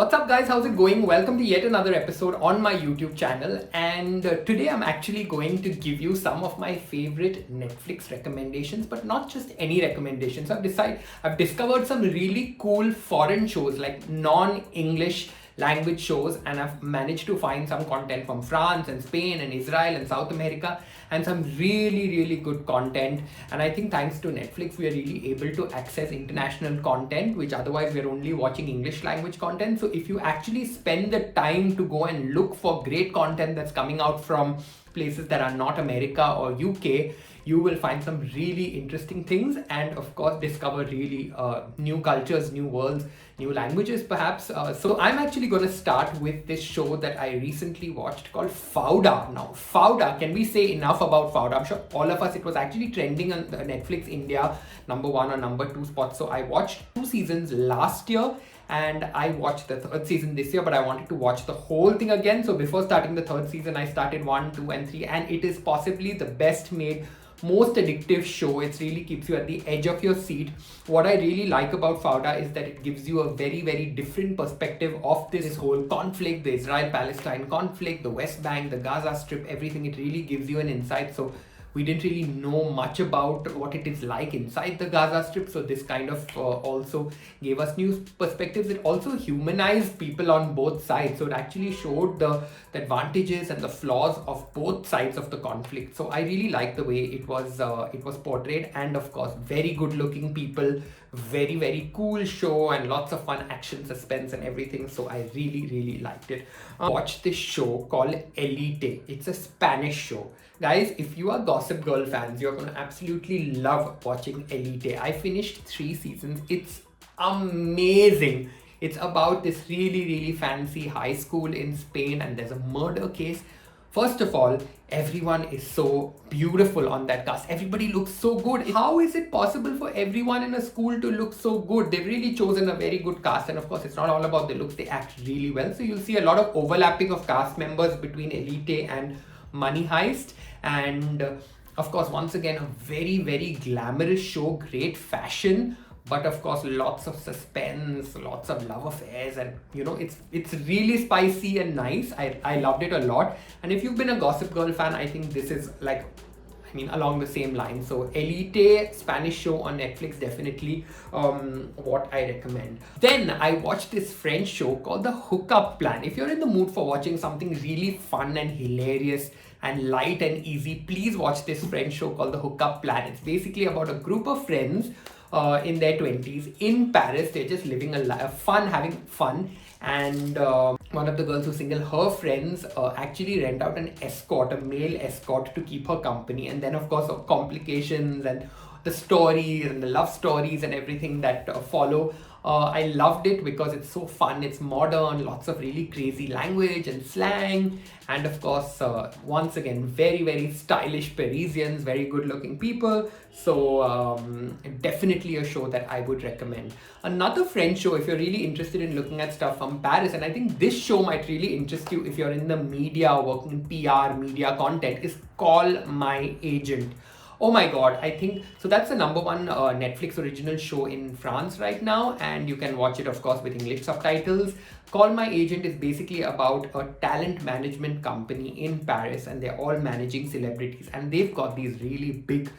What's up guys, how's it going? Welcome to yet another episode on my YouTube channel, and today I'm actually going to give you some of my favorite Netflix recommendations, but not just any recommendations. I've discovered some really cool foreign shows, like non-English language shows, and I've managed to find some content from France and Spain and Israel and South America, and some really good content. And I think thanks to Netflix we are really able to access international content, which otherwise we're only watching English language content. So if you actually spend the time to go and look for great content that's coming out from places that are not America or UK, you will find some really interesting things, and of course discover really new cultures, new worlds, new languages perhaps. So I'm actually going to start with this show that I recently watched called Fauda. Now Fauda, can we say enough about Fauda? I'm sure all of us, it was actually trending on the Netflix India number 1 or number 2 spot. So I watched 2 seasons last year, and I watched the 3rd season this year, but I wanted to watch the whole thing again. So before starting the 3rd season, I started 1, 2 and 3, and it is possibly the best made, most addictive show. It really keeps you at the edge of your seat. What I really like about Fauda is that it gives you a very different perspective of this whole conflict, the Israel-Palestine conflict, the West Bank, the Gaza Strip, everything. It really gives you an insight. So we didn't really know much about what it is like inside the Gaza Strip, so this kind of also gave us new perspectives. It also humanized people on both sides, so it actually showed the advantages and the flaws of both sides of the conflict. So I really like the way it was portrayed, and of course very good looking people, very cool show, and lots of fun action, suspense and everything. So I really liked it. Watch this show called Elite. It's a Spanish show. Guys, if you are Gossip Girl fans, you're going to absolutely love watching Elite. I finished 3 seasons. It's amazing. It's about this really fancy high school in Spain, and there's a murder case. First of all, everyone is so beautiful on that cast. Everybody looks so good. How is it possible for everyone in a school to look so good? They've really chosen a very good cast, and of course it's not all about the looks. They act really well. So you'll see a lot of overlapping of cast members between Elite and Money Heist. And of course, once again, a very glamorous show, great fashion, but of course lots of suspense, lots of love affairs, and it's really spicy and nice. I loved it a lot. And if you've been a Gossip Girl fan, I think this is like, along the same line. So Elite, Spanish show on Netflix, definitely what I recommend. Then I watched this French show called The Hookup Plan. If you're in the mood for watching something really fun and hilarious and light and easy, please watch this French show called The Hookup Plan. It's basically about a group of friends in their 20s in Paris. They're just living having fun, and one of the girls who's single, her friends actually rent out an escort, a male escort, to keep her company. And then of course complications and the stories and the love stories and everything that follow. I loved it because it's so fun, it's modern, lots of really crazy language and slang, and of course once again very stylish Parisians, very good looking people. So definitely a show that I would recommend. Another French show, if you're really interested in looking at stuff from Paris, and I think this show might really interest you if you're in the media, working in PR, media content, is Call My Agent. Oh my god, I think so. That's the number 1 Netflix original show in France right now, and you can watch it of course with English subtitles. Call My Agent is basically about a talent management company in Paris, and they're all managing celebrities, and they've got these really big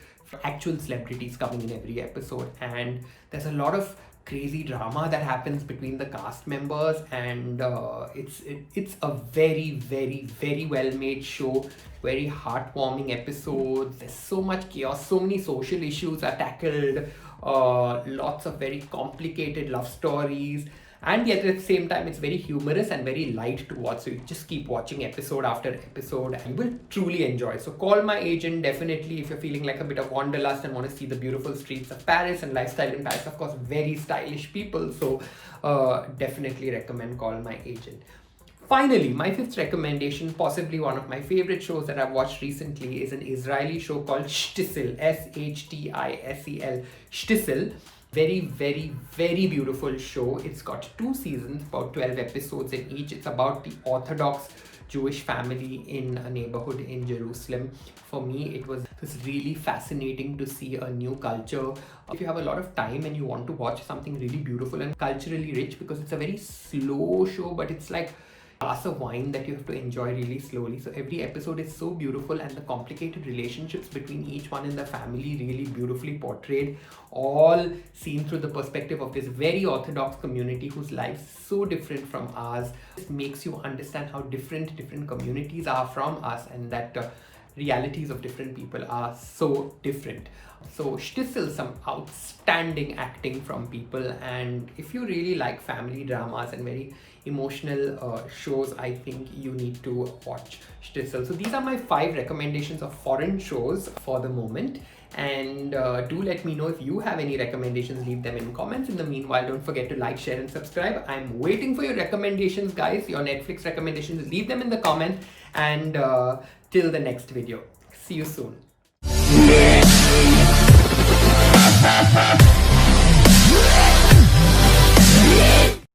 actual celebrities coming in every episode, and there's a lot of crazy drama that happens between the cast members, and it's a very well made show, very heartwarming episodes. There's so much chaos, so many social issues are tackled, lots of very complicated love stories, and yet at the same time it's very humorous and very light to watch. So you just keep watching episode after episode and you will truly enjoy. So Call My Agent, definitely, if you're feeling like a bit of wanderlust and want to see the beautiful streets of Paris and lifestyle in Paris, of course very stylish people, so definitely recommend Call My Agent. Finally, my 5th recommendation, possibly one of my favorite shows that I've watched recently, is an Israeli show called Shtisel, Shtisel. Shtisel. Very beautiful show. It's got 2 seasons, about 12 episodes in each. It's about the Orthodox Jewish family in a neighborhood in Jerusalem. For me, it was really fascinating to see a new culture. If you have a lot of time and you want to watch something really beautiful and culturally rich, because it's a very slow show, but it's like glass of wine that you have to enjoy really slowly. So every episode is so beautiful, and the complicated relationships between each one in the family really beautifully portrayed, all seen through the perspective of this very orthodox community whose lives so different from ours. It makes you understand how different communities are from us, and that realities of different people are so different. So Shtisel, some outstanding acting from people, and if you really like family dramas and very emotional shows, I think you need to watch Shtisel. So these are my 5 recommendations of foreign shows for the moment, and do let me know if you have any recommendations. Leave them in comments. In the meanwhile, don't forget to like, share and subscribe. I'm waiting for your recommendations, guys, your Netflix recommendations. Leave them in the comments, and till the next video, see you soon.